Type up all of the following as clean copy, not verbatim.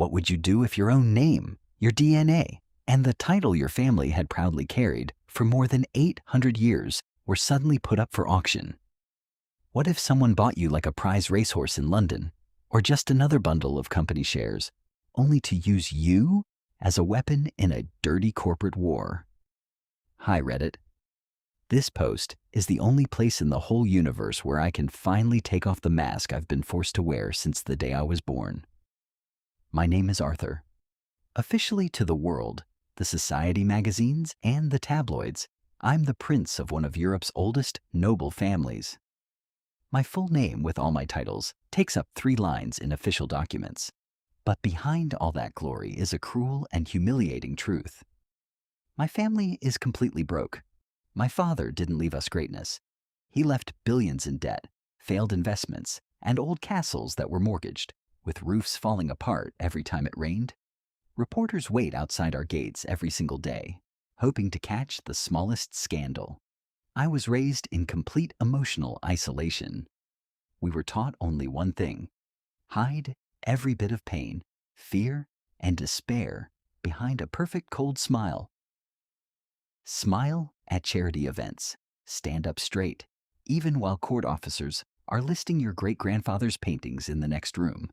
What would you do if your own name, your DNA, and the title your family had proudly carried for more than 800 years were suddenly put up for auction? What if someone bought you like a prize racehorse in London, or just another bundle of company shares, only to use you as a weapon in a dirty corporate war? Hi, Reddit. This post is the only place in the whole universe where I can finally take off the mask I've been forced to wear since the day I was born. My name is Arthur. Officially to the world, the society magazines, and the tabloids, I'm the prince of one of Europe's oldest noble families. My full name with all my titles takes up 3 lines in official documents. But behind all that glory is a cruel and humiliating truth. My family is completely broke. My father didn't leave us greatness. He left billions in debt, failed investments, and old castles that were mortgaged, with roofs falling apart every time it rained. Reporters wait outside our gates every single day, hoping to catch the smallest scandal. I was raised in complete emotional isolation. We were taught only one thing: hide every bit of pain, fear, and despair behind a perfect cold smile. Smile at charity events. Stand up straight, even while court officers are listing your great-grandfather's paintings in the next room.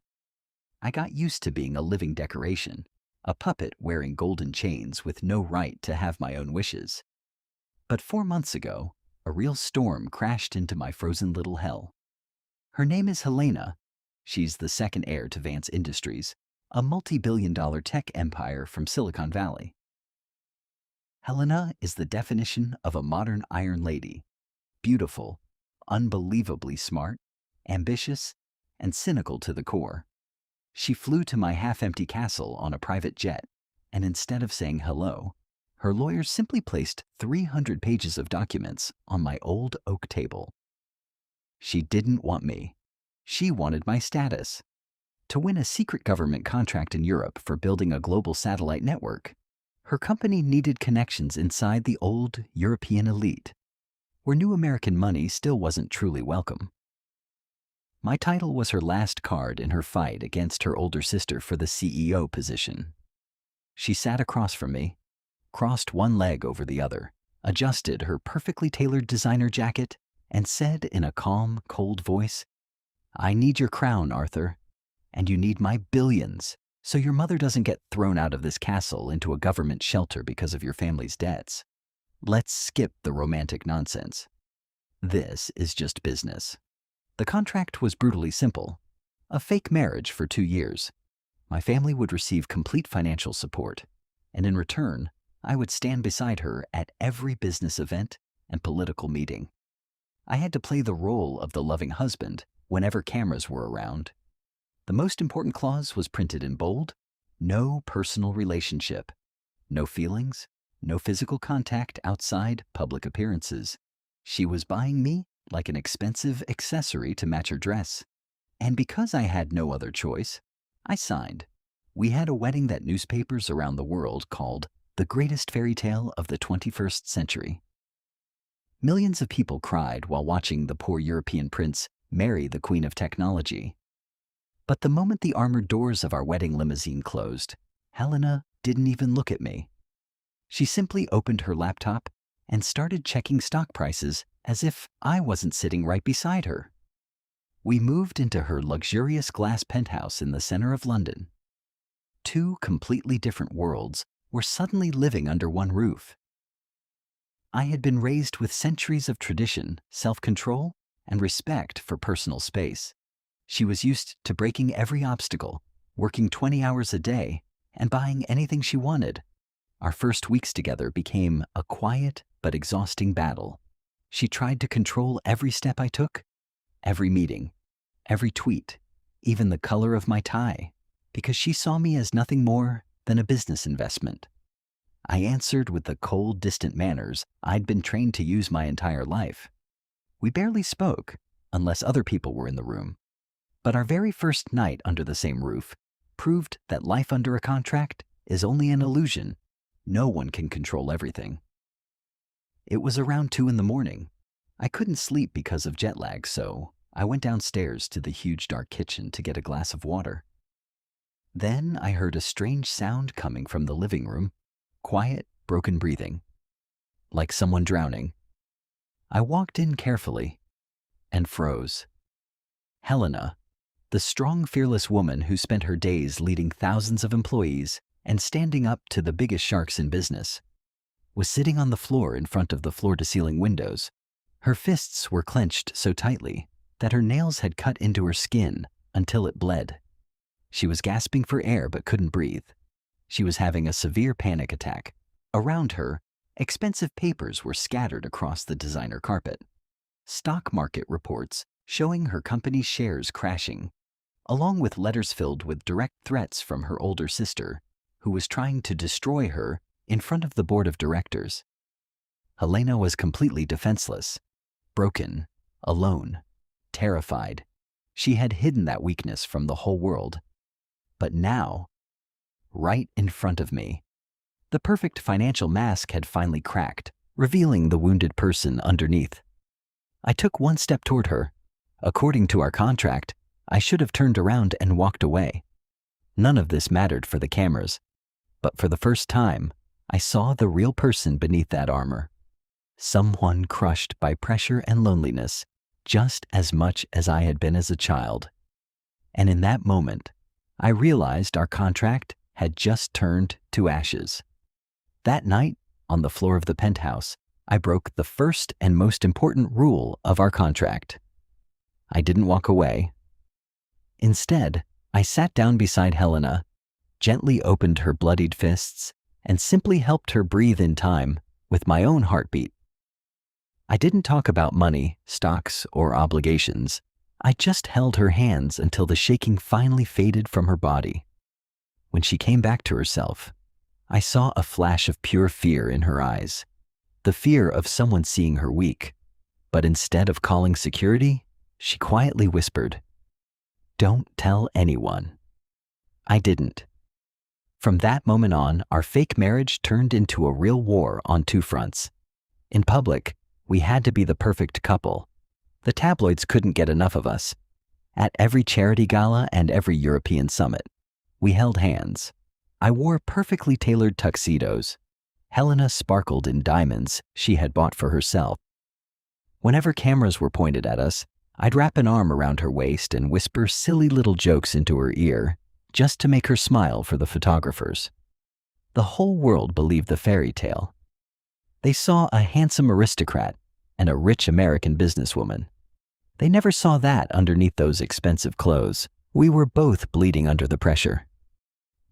I got used to being a living decoration, a puppet wearing golden chains with no right to have my own wishes. But 4 months ago, a real storm crashed into my frozen little hell. Her name is Helena. She's the second heir to Vance Industries, a multi-billion-dollar tech empire from Silicon Valley. Helena is the definition of a modern iron lady: beautiful, unbelievably smart, ambitious, and cynical to the core. She flew to my half-empty castle on a private jet, and instead of saying hello, her lawyers simply placed 300 pages of documents on my old oak table. She didn't want me. She wanted my status. To win a secret government contract in Europe for building a global satellite network, her company needed connections inside the old European elite, where new American money still wasn't truly welcome. My title was her last card in her fight against her older sister for the CEO position. She sat across from me, crossed one leg over the other, adjusted her perfectly tailored designer jacket, and said in a calm, cold voice, "I need your crown, Arthur, and you need my billions, so your mother doesn't get thrown out of this castle into a government shelter because of your family's debts. Let's skip the romantic nonsense. This is just business." The contract was brutally simple: a fake marriage for 2 years. My family would receive complete financial support, and in return, I would stand beside her at every business event and political meeting. I had to play the role of the loving husband whenever cameras were around. The most important clause was printed in bold: no personal relationship, no feelings, no physical contact outside public appearances. She was buying me like an expensive accessory to match her dress. And because I had no other choice, I signed. We had a wedding that newspapers around the world called the greatest fairy tale of the 21st century. Millions of people cried while watching the poor European prince marry the queen of technology. But the moment the armored doors of our wedding limousine closed, Helena didn't even look at me. She simply opened her laptop and started checking stock prices as if I wasn't sitting right beside her. We moved into her luxurious glass penthouse in the center of London. 2 completely different worlds were suddenly living under one roof. I had been raised with centuries of tradition, self-control, and respect for personal space. She was used to breaking every obstacle, working 20 hours a day, and buying anything she wanted. Our first weeks together became a quiet but exhausting battle. She tried to control every step I took, every meeting, every tweet, even the color of my tie, because she saw me as nothing more than a business investment. I answered with the cold, distant manners I'd been trained to use my entire life. We barely spoke, unless other people were in the room. But our very first night under the same roof proved that life under a contract is only an illusion. No one can control everything. It was around 2 a.m. I couldn't sleep because of jet lag, so I went downstairs to the huge dark kitchen to get a glass of water. Then I heard a strange sound coming from the living room. Quiet, broken breathing, like someone drowning. I walked in carefully and froze. Helena, the strong, fearless woman who spent her days leading thousands of employees and standing up to the biggest sharks in business, was sitting on the floor in front of the floor-to-ceiling windows. Her fists were clenched so tightly that her nails had cut into her skin until it bled. She was gasping for air but couldn't breathe. She was having a severe panic attack. Around her, expensive papers were scattered across the designer carpet. Stock market reports showing her company's shares crashing, along with letters filled with direct threats from her older sister, who was trying to destroy her in front of the board of directors. Helena was completely defenseless, broken, alone, terrified. She had hidden that weakness from the whole world. But now, right in front of me, the perfect financial mask had finally cracked, revealing the wounded person underneath. I took one step toward her. According to our contract, I should have turned around and walked away. None of this mattered for the cameras, but for the first time, I saw the real person beneath that armor. Someone crushed by pressure and loneliness, just as much as I had been as a child. And in that moment, I realized our contract had just turned to ashes. That night, on the floor of the penthouse, I broke the first and most important rule of our contract. I didn't walk away. Instead, I sat down beside Helena, gently opened her bloodied fists, and simply helped her breathe in time with my own heartbeat. I didn't talk about money, stocks, or obligations. I just held her hands until the shaking finally faded from her body. When she came back to herself, I saw a flash of pure fear in her eyes, the fear of someone seeing her weak. But instead of calling security, she quietly whispered, "Don't tell anyone." I didn't. From that moment on, our fake marriage turned into a real war on two fronts. In public, we had to be the perfect couple. The tabloids couldn't get enough of us. At every charity gala and every European summit, we held hands. I wore perfectly tailored tuxedos. Helena sparkled in diamonds she had bought for herself. Whenever cameras were pointed at us, I'd wrap an arm around her waist and whisper silly little jokes into her ear, just to make her smile for the photographers. The whole world believed the fairy tale. They saw a handsome aristocrat and a rich American businesswoman. They never saw that underneath those expensive clothes. We were both bleeding under the pressure.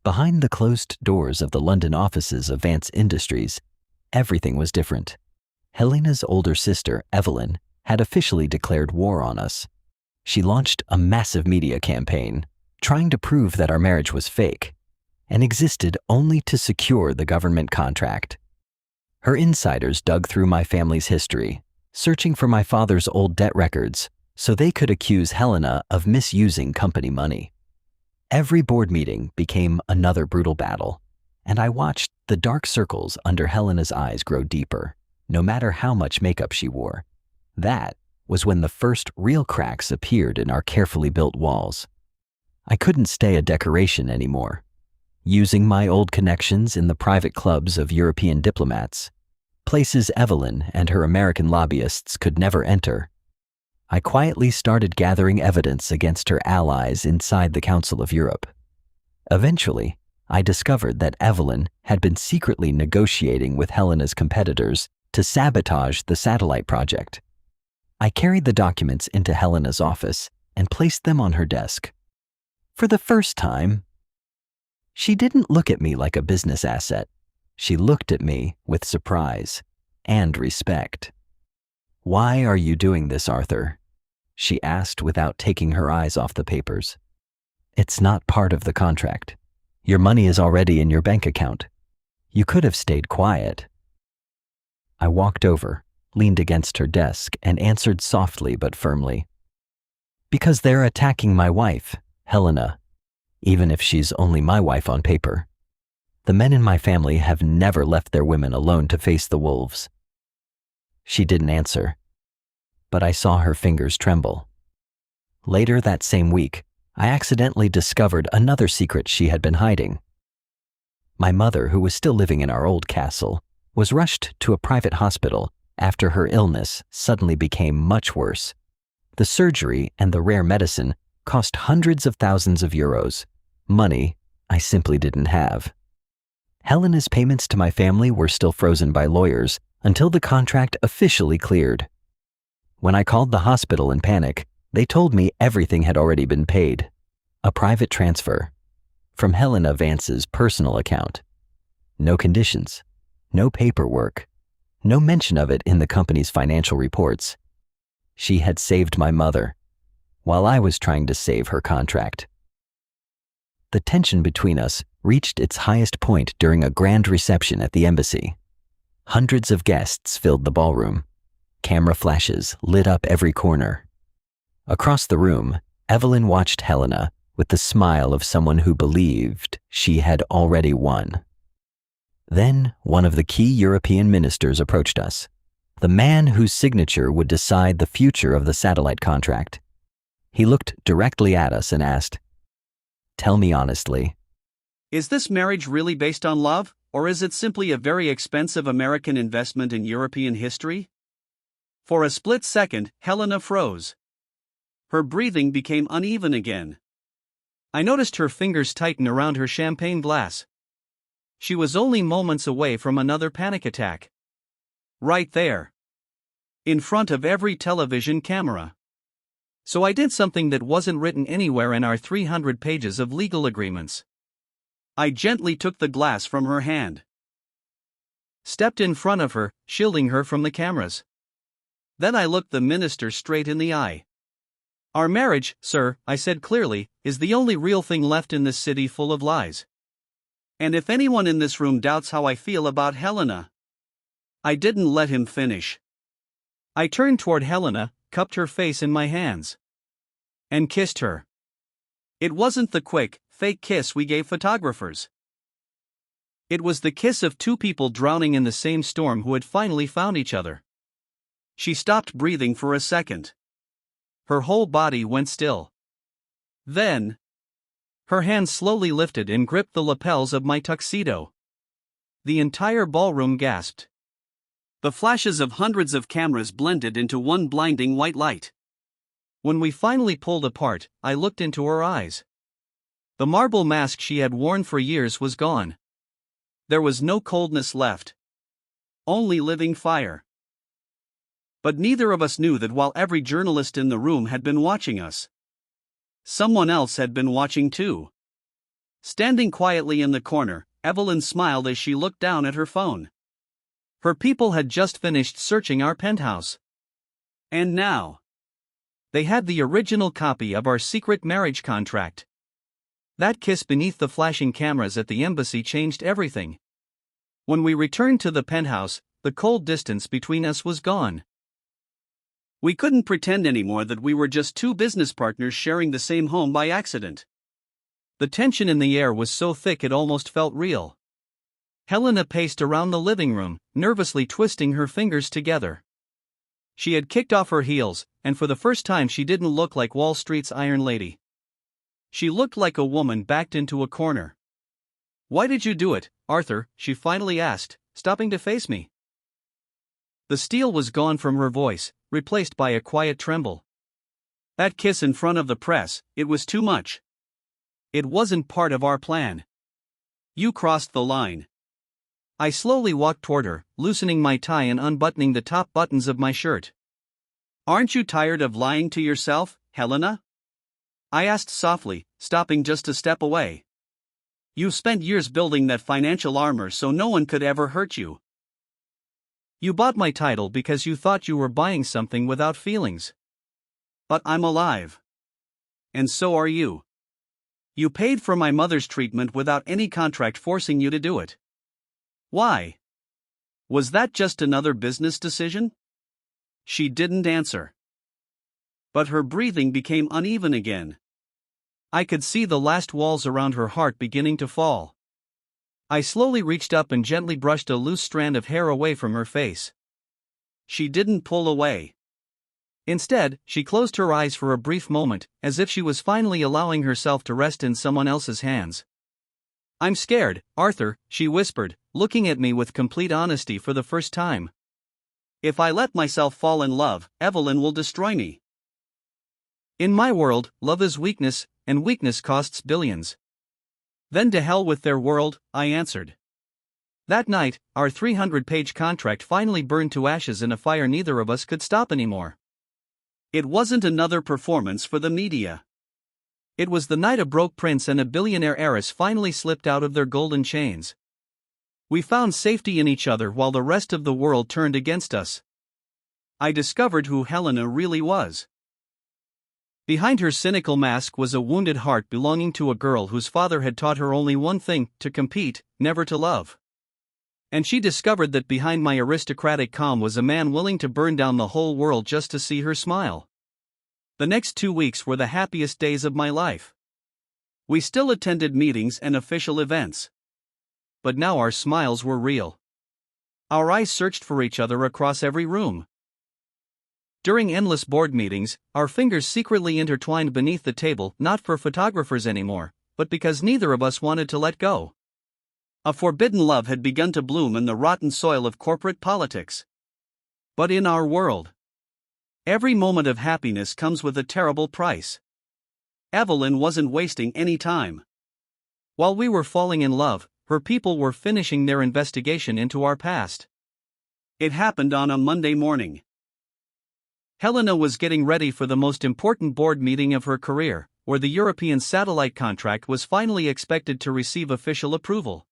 Behind the closed doors of the London offices of Vance Industries, everything was different. Helena's older sister, Evelyn, had officially declared war on us. She launched a massive media campaign, trying to prove that our marriage was fake and existed only to secure the government contract. Her insiders dug through my family's history, searching for my father's old debt records so they could accuse Helena of misusing company money. Every board meeting became another brutal battle, and I watched the dark circles under Helena's eyes grow deeper, no matter how much makeup she wore. That was when the first real cracks appeared in our carefully built walls. I couldn't stay a decoration anymore. Using my old connections in the private clubs of European diplomats, places Evelyn and her American lobbyists could never enter, I quietly started gathering evidence against her allies inside the Council of Europe. Eventually, I discovered that Evelyn had been secretly negotiating with Helena's competitors to sabotage the satellite project. I carried the documents into Helena's office and placed them on her desk. For the first time, she didn't look at me like a business asset. She looked at me with surprise and respect. "Why are you doing this, Arthur?" she asked without taking her eyes off the papers. "It's not part of the contract. Your money is already in your bank account. You could have stayed quiet." I walked over, leaned against her desk, and answered softly but firmly. "Because they're attacking my wife, Helena, even if she's only my wife on paper. The men in my family have never left their women alone to face the wolves." She didn't answer, but I saw her fingers tremble. Later that same week, I accidentally discovered another secret she had been hiding. My mother, who was still living in our old castle, was rushed to a private hospital after her illness suddenly became much worse. The surgery and the rare medicine cost hundreds of thousands of euros, money I simply didn't have. Helena's payments to my family were still frozen by lawyers until the contract officially cleared. When I called the hospital in panic, they told me everything had already been paid. A private transfer from Helena Vance's personal account. No conditions, no paperwork, no mention of it in the company's financial reports. She had saved my mother, while I was trying to save her contract. The tension between us reached its highest point during a grand reception at the embassy. Hundreds of guests filled the ballroom. Camera flashes lit up every corner. Across the room, Evelyn watched Helena with the smile of someone who believed she had already won. Then one of the key European ministers approached us, the man whose signature would decide the future of the satellite contract. He looked directly at us and asked, "Tell me honestly, is this marriage really based on love, or is it simply a very expensive American investment in European history?" For a split second, Helena froze. Her breathing became uneven again. I noticed her fingers tighten around her champagne glass. She was only moments away from another panic attack. Right there. In front of every television camera. So I did something that wasn't written anywhere in our 300 pages of legal agreements. I gently took the glass from her hand. Stepped in front of her, shielding her from the cameras. Then I looked the minister straight in the eye. "Our marriage, sir," I said clearly, "is the only real thing left in this city full of lies. And if anyone in this room doubts how I feel about Helena..." I didn't let him finish. I turned toward Helena, cupped her face in my hands, and kissed her. It wasn't the quick, fake kiss we gave photographers. It was the kiss of two people drowning in the same storm who had finally found each other. She stopped breathing for a second. Her whole body went still. Then, her hands slowly lifted and gripped the lapels of my tuxedo. The entire ballroom gasped. The flashes of hundreds of cameras blended into one blinding white light. When we finally pulled apart, I looked into her eyes. The marble mask she had worn for years was gone. There was no coldness left. Only living fire. But neither of us knew that while every journalist in the room had been watching us, someone else had been watching too. Standing quietly in the corner, Evelyn smiled as she looked down at her phone. Her people had just finished searching our penthouse. And now, they had the original copy of our secret marriage contract. That kiss beneath the flashing cameras at the embassy changed everything. When we returned to the penthouse, the cold distance between us was gone. We couldn't pretend anymore that we were just two business partners sharing the same home by accident. The tension in the air was so thick it almost felt real. Helena paced around the living room, nervously twisting her fingers together. She had kicked off her heels, and for the first time she didn't look like Wall Street's Iron Lady. She looked like a woman backed into a corner. "Why did you do it, Arthur?" she finally asked, stopping to face me. The steel was gone from her voice, replaced by a quiet tremble. "That kiss in front of the press, it was too much. It wasn't part of our plan. You crossed the line." I slowly walked toward her, loosening my tie and unbuttoning the top buttons of my shirt. "Aren't you tired of lying to yourself, Helena?" I asked softly, stopping just a step away. "You've spent years building that financial armor so no one could ever hurt you. You bought my title because you thought you were buying something without feelings. But I'm alive. And so are you. You paid for my mother's treatment without any contract forcing you to do it. Why? Was that just another business decision?" She didn't answer. But her breathing became uneven again. I could see the last walls around her heart beginning to fall. I slowly reached up and gently brushed a loose strand of hair away from her face. She didn't pull away. Instead, she closed her eyes for a brief moment, as if she was finally allowing herself to rest in someone else's hands. "I'm scared, Arthur," she whispered, looking at me with complete honesty for the first time. "If I let myself fall in love, Evelyn will destroy me. In my world, love is weakness, and weakness costs billions." "Then to hell with their world," I answered. That night, our 300-page contract finally burned to ashes in a fire neither of us could stop anymore. It wasn't another performance for the media. It was the night a broke prince and a billionaire heiress finally slipped out of their golden chains. We found safety in each other while the rest of the world turned against us. I discovered who Helena really was. Behind her cynical mask was a wounded heart belonging to a girl whose father had taught her only one thing: to compete, never to love. And she discovered that behind my aristocratic calm was a man willing to burn down the whole world just to see her smile. The next 2 weeks were the happiest days of my life. We still attended meetings and official events. But now our smiles were real. Our eyes searched for each other across every room. During endless board meetings, our fingers secretly intertwined beneath the table, not for photographers anymore, but because neither of us wanted to let go. A forbidden love had begun to bloom in the rotten soil of corporate politics. But in our world, every moment of happiness comes with a terrible price. Evelyn wasn't wasting any time. While we were falling in love, her people were finishing their investigation into our past. It happened on a Monday morning. Helena was getting ready for the most important board meeting of her career, where the European satellite contract was finally expected to receive official approval.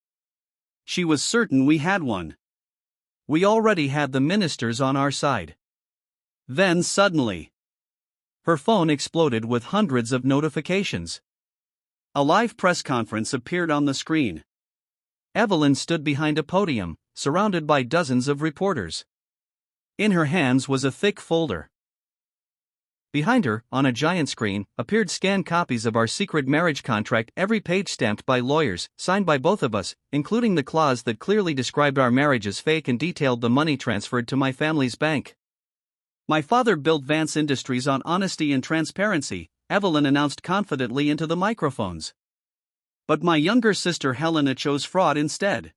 She was certain we had one. We already had the ministers on our side. Then suddenly, her phone exploded with hundreds of notifications. A live press conference appeared on the screen. Evelyn stood behind a podium, surrounded by dozens of reporters. In her hands was a thick folder. Behind her, on a giant screen, appeared scanned copies of our secret marriage contract, every page stamped by lawyers, signed by both of us, including the clause that clearly described our marriage as fake and detailed the money transferred to my family's bank. "My father built Vance Industries on honesty and transparency," Evelyn announced confidently into the microphones. "But my younger sister Helena chose fraud instead.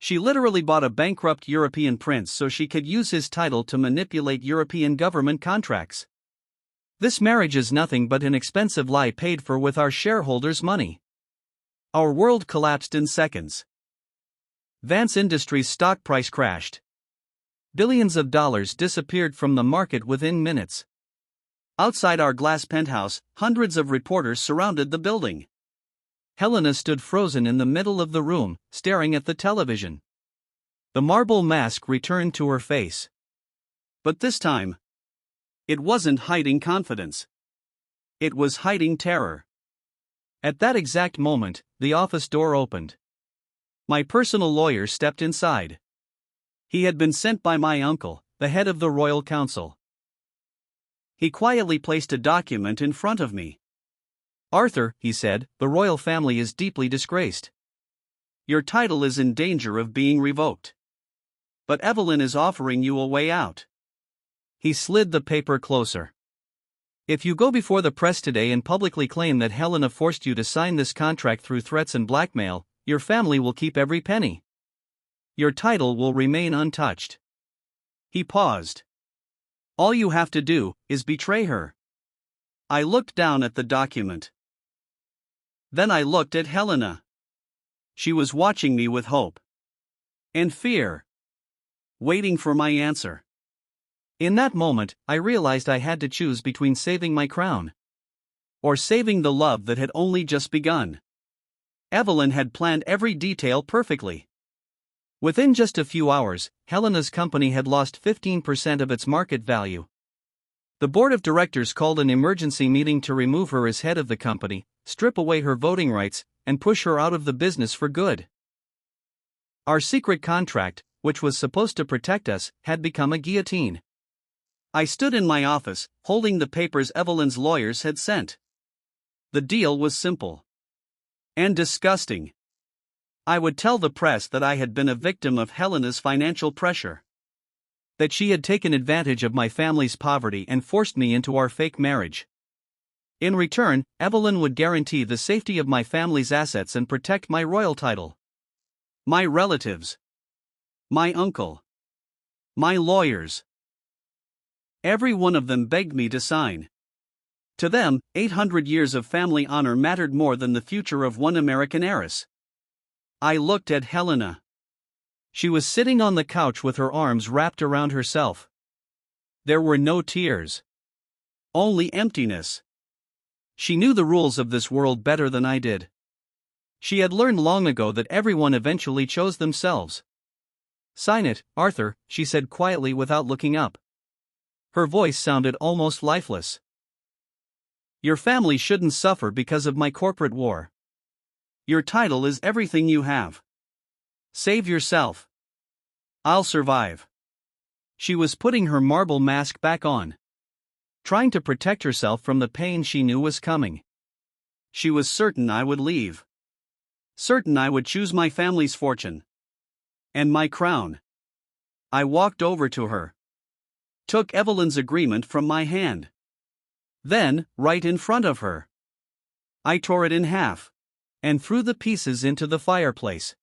She literally bought a bankrupt European prince so she could use his title to manipulate European government contracts. This marriage is nothing but an expensive lie paid for with our shareholders' money." Our world collapsed in seconds. Vance Industries' stock price crashed. Billions of dollars disappeared from the market within minutes. Outside our glass penthouse, hundreds of reporters surrounded the building. Helena stood frozen in the middle of the room, staring at the television. The marble mask returned to her face. But this time, it wasn't hiding confidence. It was hiding terror. At that exact moment, the office door opened. My personal lawyer stepped inside. He had been sent by my uncle, the head of the royal council. He quietly placed a document in front of me. "Arthur," he said, "the royal family is deeply disgraced. Your title is in danger of being revoked. But Evelyn is offering you a way out." He slid the paper closer. "If you go before the press today and publicly claim that Helena forced you to sign this contract through threats and blackmail, your family will keep every penny. Your title will remain untouched." He paused. "All you have to do is betray her." I looked down at the document. Then I looked at Helena. She was watching me with hope and fear, waiting for my answer. In that moment, I realized I had to choose between saving my crown or saving the love that had only just begun. Evelyn had planned every detail perfectly. Within just a few hours, Helena's company had lost 15% of its market value. The board of directors called an emergency meeting to remove her as head of the company, strip away her voting rights, and push her out of the business for good. Our secret contract, which was supposed to protect us, had become a guillotine. I stood in my office, holding the papers Evelyn's lawyers had sent. The deal was simple and disgusting. I would tell the press that I had been a victim of Helena's financial pressure. that she had taken advantage of my family's poverty and forced me into our fake marriage. In return, Evelyn would guarantee the safety of my family's assets and protect my royal title. My relatives. My uncle. My lawyers. Every one of them begged me to sign. To them, 800 years of family honor mattered more than the future of one American heiress. I looked at Helena. She was sitting on the couch with her arms wrapped around herself. There were no tears. Only emptiness. She knew the rules of this world better than I did. She had learned long ago that everyone eventually chose themselves. "Sign it, Arthur," she said quietly without looking up. Her voice sounded almost lifeless. "Your family shouldn't suffer because of my corporate war. Your title is everything you have. Save yourself. I'll survive." She was putting her marble mask back on, trying to protect herself from the pain she knew was coming. She was certain I would leave. Certain I would choose my family's fortune. And my crown. I walked over to her. Took Evelyn's agreement from my hand. Then, right in front of her, I tore it in half and threw the pieces into the fireplace.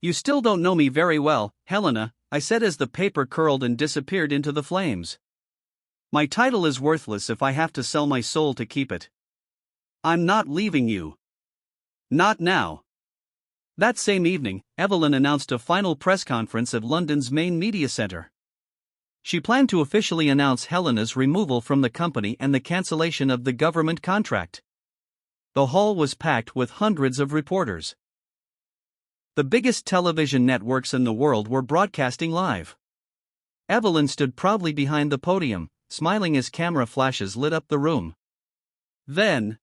"You still don't know me very well, Helena," I said as the paper curled and disappeared into the flames. "My title is worthless if I have to sell my soul to keep it. I'm not leaving you. Not now." That same evening, Evelyn announced a final press conference at London's main media centre. She planned to officially announce Helena's removal from the company and the cancellation of the government contract. The hall was packed with hundreds of reporters. The biggest television networks in the world were broadcasting live. Evelyn stood proudly behind the podium, smiling as camera flashes lit up the room. Then,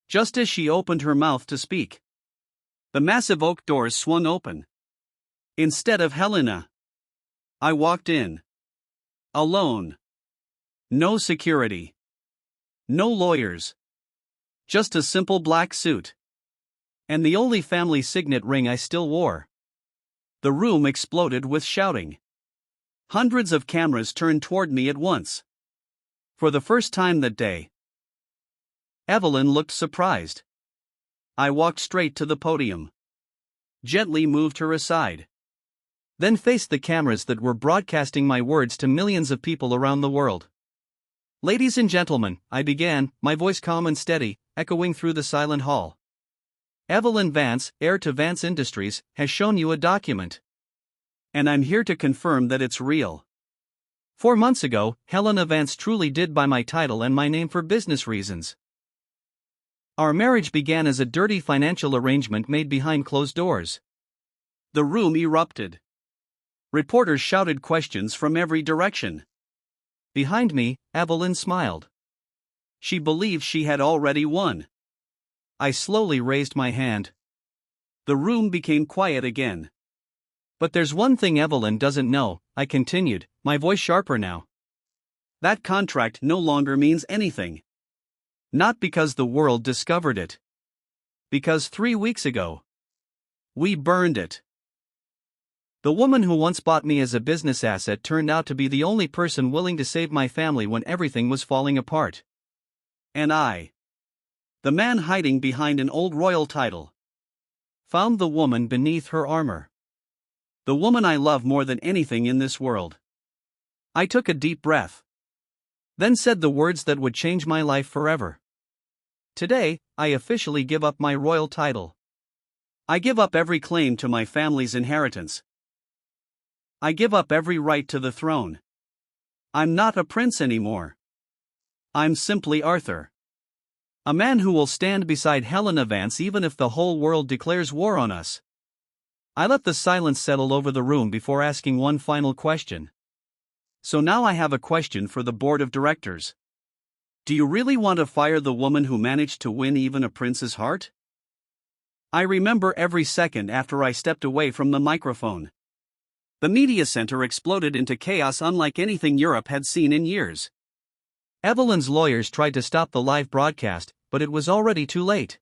just as she opened her mouth to speak, the massive oak doors swung open. Instead of Helena, I walked in. Alone. No security. No lawyers. Just a simple black suit. And the only family signet ring I still wore. The room exploded with shouting. Hundreds of cameras turned toward me at once. For the first time that day, Evelyn looked surprised. I walked straight to the podium. Gently moved her aside. Then faced the cameras that were broadcasting my words to millions of people around the world. "Ladies and gentlemen," I began, my voice calm and steady, echoing through the silent hall. "Evelyn Vance, heir to Vance Industries, has shown you a document. And I'm here to confirm that it's real. 4 months ago, Helena Vance truly did buy my title and my name for business reasons. Our marriage began as a dirty financial arrangement made behind closed doors." The room erupted. Reporters shouted questions from every direction. Behind me, Evelyn smiled. She believed she had already won. I slowly raised my hand. The room became quiet again. "But there's one thing Evelyn doesn't know," I continued, my voice sharper now. "That contract no longer means anything. Not because the world discovered it. Because 3 weeks ago, we burned it. The woman who once bought me as a business asset turned out to be the only person willing to save my family when everything was falling apart. And I, the man hiding behind an old royal title, found the woman beneath her armor. The woman I love more than anything in this world." I took a deep breath. Then said the words that would change my life forever. "Today, I officially give up my royal title. I give up every claim to my family's inheritance. I give up every right to the throne. I'm not a prince anymore. I'm simply Arthur. A man who will stand beside Helena Vance even if the whole world declares war on us." I let the silence settle over the room before asking one final question. "So now I have a question for the board of directors. Do you really want to fire the woman who managed to win even a prince's heart?" I remember every second after I stepped away from the microphone. The media center exploded into chaos unlike anything Europe had seen in years. Evelyn's lawyers tried to stop the live broadcast, but it was already too late.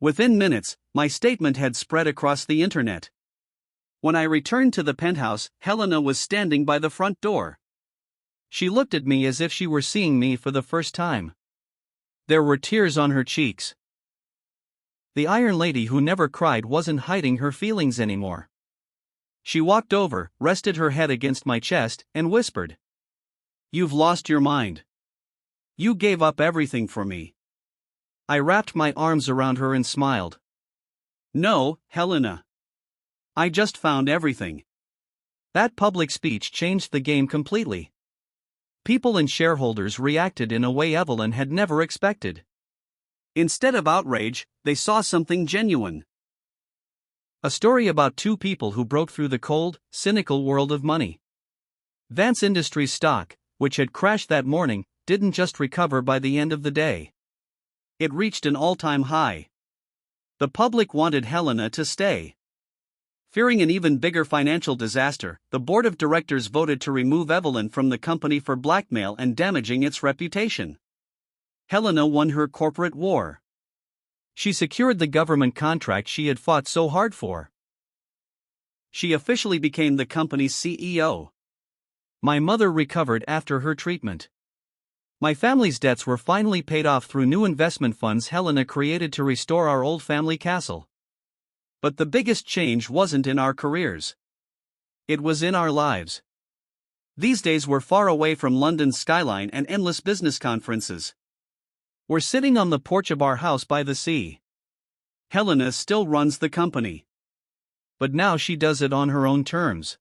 Within minutes, my statement had spread across the internet. When I returned to the penthouse, Helena was standing by the front door. She looked at me as if she were seeing me for the first time. There were tears on her cheeks. The Iron Lady who never cried wasn't hiding her feelings anymore. She walked over, rested her head against my chest, and whispered, "You've lost your mind. You gave up everything for me." I wrapped my arms around her and smiled. "No, Helena. I just found everything." That public speech changed the game completely. People and shareholders reacted in a way Evelyn had never expected. Instead of outrage, they saw something genuine. A story about two people who broke through the cold, cynical world of money. Vance Industries stock, which had crashed that morning, didn't just recover by the end of the day. It reached an all-time high. The public wanted Helena to stay. Fearing an even bigger financial disaster, the board of directors voted to remove Evelyn from the company for blackmail and damaging its reputation. Helena won her corporate war. She secured the government contract she had fought so hard for. She officially became the company's CEO. My mother recovered after her treatment. My family's debts were finally paid off through new investment funds Helena created to restore our old family castle. But the biggest change wasn't in our careers. It was in our lives. These days we're far away from London's skyline and endless business conferences. We're sitting on the porch of our house by the sea. Helena still runs the company. But now she does it on her own terms.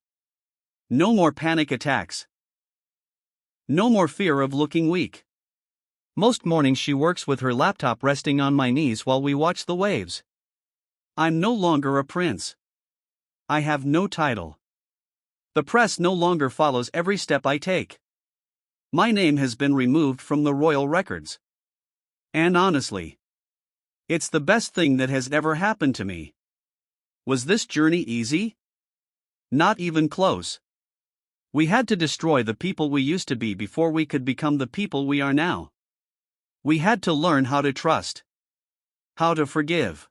No more panic attacks. No more fear of looking weak. Most mornings she works with her laptop resting on my knees while we watch the waves. I'm no longer a prince. I have no title. The press no longer follows every step I take. My name has been removed from the royal records. And honestly, it's the best thing that has ever happened to me. Was this journey easy? Not even close. We had to destroy the people we used to be before we could become the people we are now. We had to learn how to trust. How to forgive.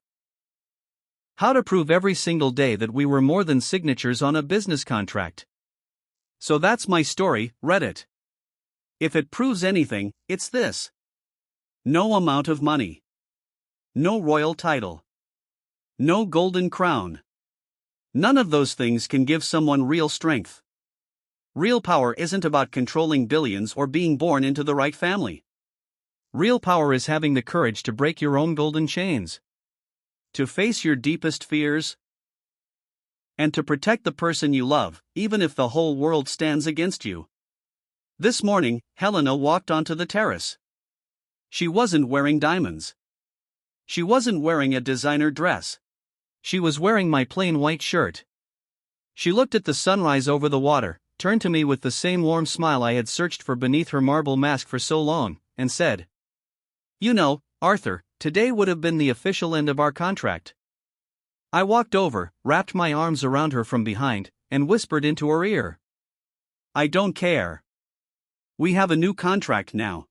How to prove every single day that we were more than signatures on a business contract. So that's my story, Reddit. If it proves anything, it's this. No amount of money. No royal title. No golden crown. None of those things can give someone real strength. Real power isn't about controlling billions or being born into the right family. Real power is having the courage to break your own golden chains. To face your deepest fears. And to protect the person you love, even if the whole world stands against you. This morning, Helena walked onto the terrace. She wasn't wearing diamonds. She wasn't wearing a designer dress. She was wearing my plain white shirt. She looked at the sunrise over the water, turned to me with the same warm smile I had searched for beneath her marble mask for so long, and said, "You know, Arthur, today would have been the official end of our contract." I walked over, wrapped my arms around her from behind, and whispered into her ear, "I don't care. We have a new contract now.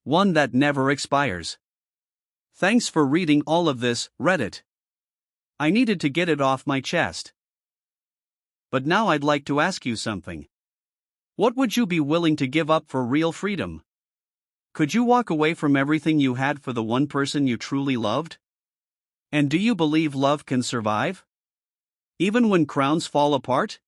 One that never expires." Thanks for reading all of this, Reddit. I needed to get it off my chest. But now I'd like to ask you something. What would you be willing to give up for real freedom? Could you walk away from everything you had for the one person you truly loved? And do you believe love can survive? Even when crowns fall apart?